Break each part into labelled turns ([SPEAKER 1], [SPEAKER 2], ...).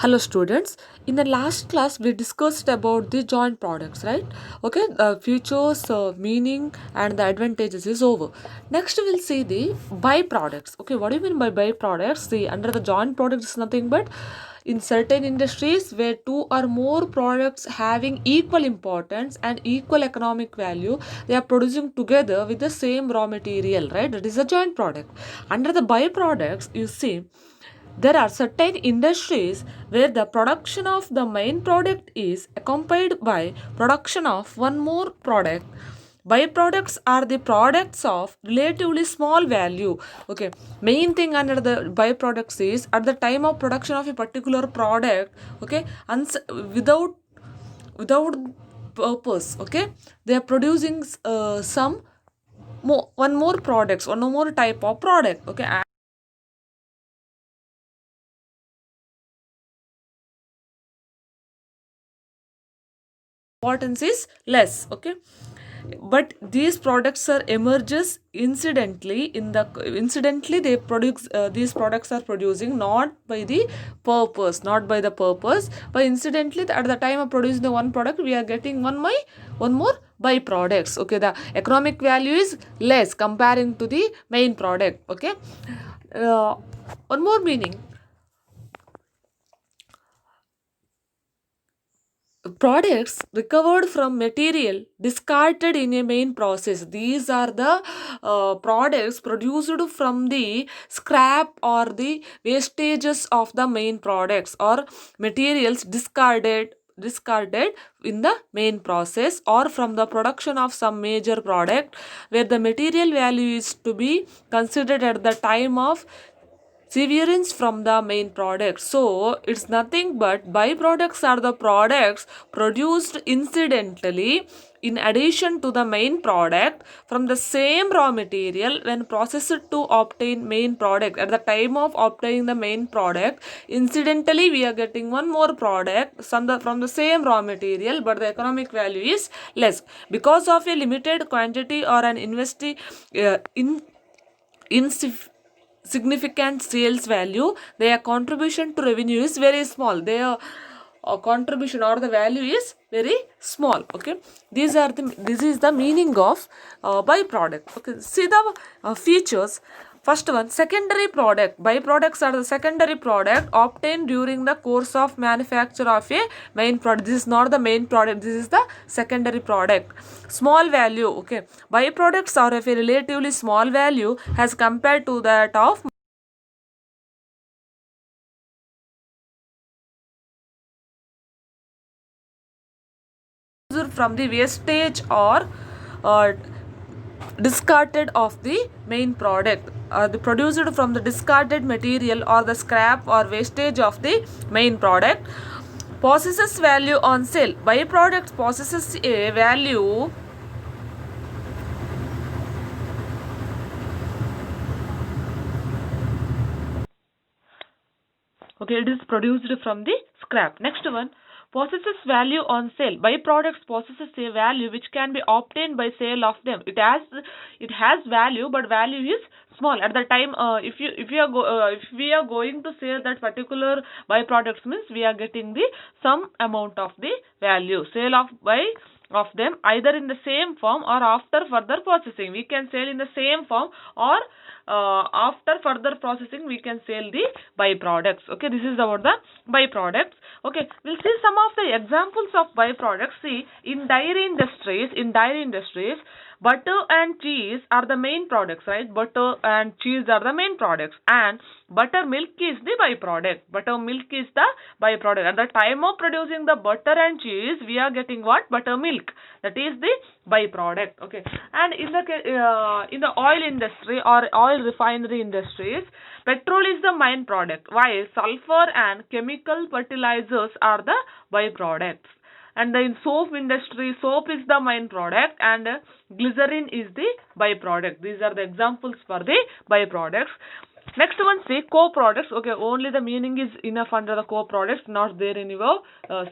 [SPEAKER 1] Hello students, in the last class we discussed about the joint products, right? Okay, the features, meaning and the advantages is over. Next we'll see the byproducts. Okay, what do you mean by byproducts? See, under the joint products is nothing but in certain industries where two or more products having equal importance and equal economic value, they are producing together with the same raw material, right? That is a joint product. Under the byproducts, you see there are certain industries where the production of the main product is accompanied by production of one more product. Byproducts are the products of relatively small value. Okay, main thing under the byproducts is at the time of production of a particular product. Okay, without purpose. Okay, they are producing some more one more products, one more type of product. Okay, importance is less. Okay, but these products are emerges incidentally they produce these products are producing not by the purpose but incidentally at the time of producing the one product we are getting one more byproducts. Okay, the economic value is less comparing to the main product. Okay, uh, one more meaning, products recovered from material discarded in a main process. These are the products produced from the scrap or the wastages of the main products or materials discarded in the main process or from the production of some major product where the material value is to be considered at the time of severance from the main product. So it's nothing but byproducts are the products produced incidentally in addition to the main product from the same raw material when processed to obtain main product. At the time of obtaining the main product, incidentally we are getting one more product from the same raw material, but the economic value is less because of a limited quantity or an insignificant sales value. Their contribution to revenue is very small. Their contribution or the value is very small. Okay, this is the meaning of byproduct. Okay, see the features. First one, secondary product. Byproducts are the secondary product obtained during the course of manufacture of a main product. This is not the main product. This is the secondary product. Small value. Okay, byproducts are of a relatively small value as compared to that of from the wastage or uh, discarded of the main product, the produced from the discarded material or the scrap or wastage of the main product. Possesses value on sale. Byproduct possesses a value. Okay, it is produced from the scrap. Next one, possesses value on sale. Byproducts possesses a value which can be obtained by sale of them. It has value, but value is small at the time. If we are going to sell that particular byproducts means we are getting the some amount of the value. Sale of by of them either in the same form or after further processing. We can sell in the same form or after further processing we can sell the byproducts. Okay, this is about the byproducts. Okay, we'll see some of the examples of byproducts. See, in dairy industries, butter and cheese are the main products, right? Butter and cheese are the main products, and buttermilk is the byproduct. Buttermilk is the byproduct. At the time of producing the butter and cheese, we are getting what? Buttermilk. That is the byproduct. Okay, and in the oil industry or oil refinery industries, petrol is the main product, while sulfur and chemical fertilizers are the byproducts. And in soap industry, soap is the main product and glycerin is the byproduct. These are the examples for the byproducts. Next one, say co-products. Okay, only the meaning is enough under the co-products, not there in your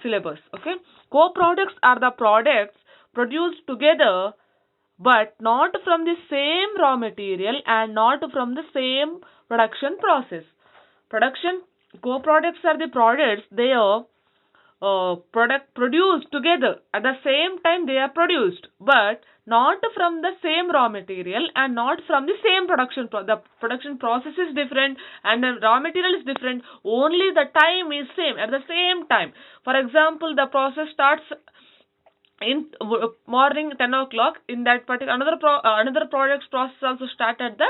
[SPEAKER 1] syllabus. Okay, co-products are the products produced together but not from the same raw material and not from the same production process. Production Co-products are the products they are product produced together at the same time they are produced, but not from the same raw material and not from the same the production process is different and the raw material is different, only the time is same at the same time. For example, the process starts in morning 10 o'clock. In that particular another product's process also start at the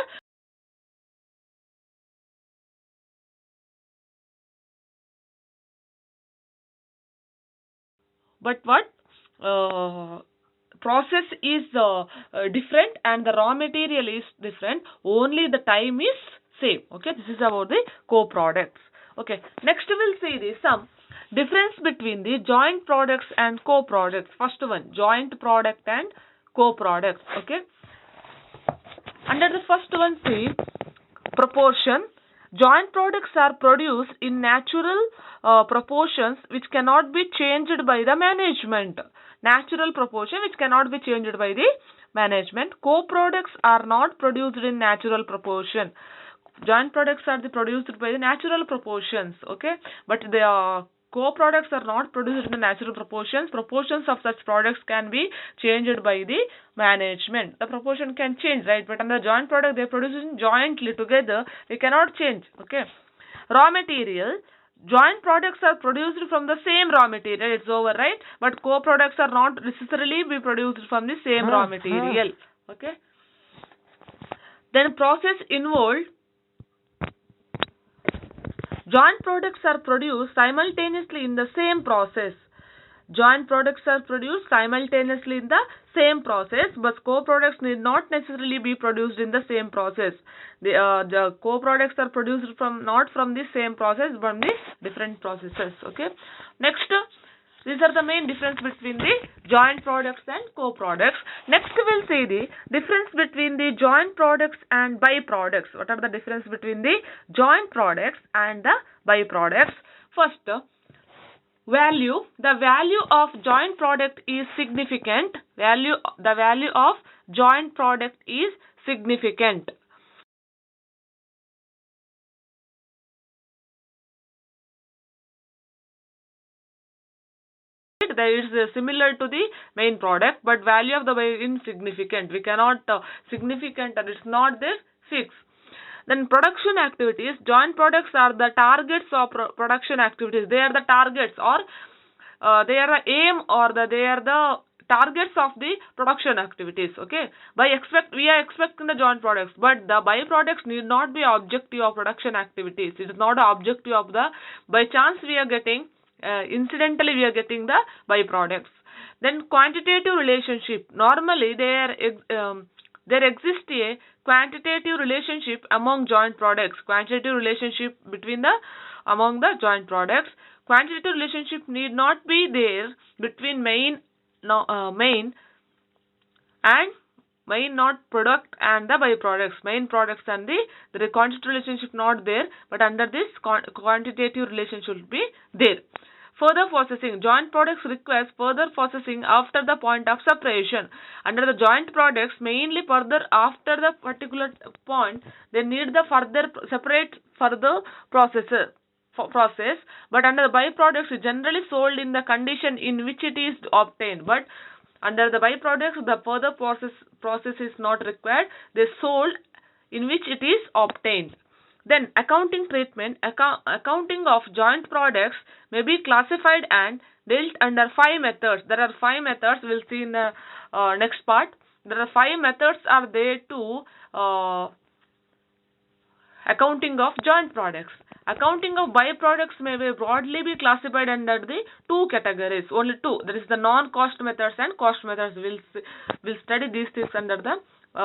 [SPEAKER 1] but what process is different and the raw material is different, only the time is same. Okay, this is about the co-products. Okay, next we'll see the some difference between the joint products and co-products. First one, joint product and co-products. Okay, under the first one, see proportion. Joint products are produced in natural proportions which cannot be changed by the management. Natural proportion which cannot be changed by the management. Co-products are not produced in natural proportion. Joint products are produced by the natural proportions, okay, but the co-products are not produced in the natural proportions. Proportions of such products can be changed by the management. The proportion can change, right? But under joint product, they are producing jointly together. They cannot change, okay. Raw material. Joint products are produced from the same raw material. It's over, right? But co-products are not necessarily be produced from the same raw material, okay. Then process involved. Joint products are produced simultaneously in the same process. Joint products are produced simultaneously in the same process, but co-products need not necessarily be produced in the same process. The co-products are produced from not from the same process, but from the different processes. Okay. Next, these are the main difference between the joint products and co-products. Next, we'll see the difference between the joint products and byproducts. What are the difference between the joint products and the byproducts? First, value. The value of joint product is significant. The value of joint product is significant. That is similar to the main product, but value of the insignificant. We cannot significant, and it's not this fixed. Then production activities. Joint products are the targets of production activities. They are the targets, or they are the aim, or they are the targets of the production activities. Okay, we are expecting the joint products, but the byproducts need not be objective of production activities. It is not an objective of the, by chance we are getting, incidentally we are getting the byproducts. Then quantitative relationship. Normally there exists a quantitative relationship among joint products. Quantitative relationship between the among the joint products. Quantitative relationship need not be there between main and main not product and the byproducts. Main products and the quantitative relationship not there, but under this quantitative relationship will be there. Further processing. Joint products requires further processing after the point of separation. Under the joint products, mainly further after the particular point, they need the further separate further process. But under the byproducts, it generally sold in the condition in which it is obtained. But under the byproducts, the further process is not required. They sold in which it is obtained. Then accounting treatment. Accounting of joint products may be classified and dealt under 5 methods. There are 5 methods. We'll see in the next part. There are 5 methods are there to accounting of joint products. Accounting of byproducts may be broadly be classified under the 2 categories. Only 2. There is the non-cost methods and cost methods. We'll study these things under the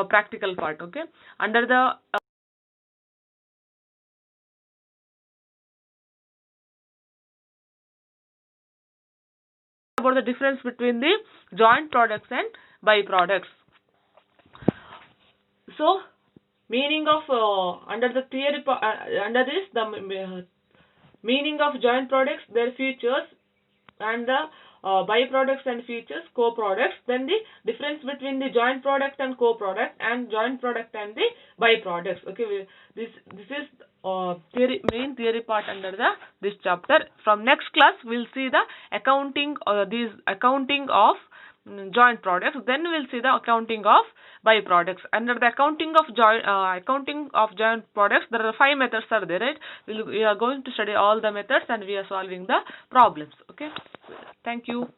[SPEAKER 1] practical part. Okay. Under the about the difference between the joint products and byproducts. So, meaning of under the theory under this the meaning of joint products, their features, and the byproducts and features, co-products, then the difference between the joint product and co-product, and joint product and the byproducts. Okay, this is main theory part under this chapter. From next class we'll see the accounting of joint products, then we'll see the accounting of byproducts. Under the accounting of joint products, there are 5 methods are there, right? We are going to study all the methods and we are solving the problems. Okay, thank you.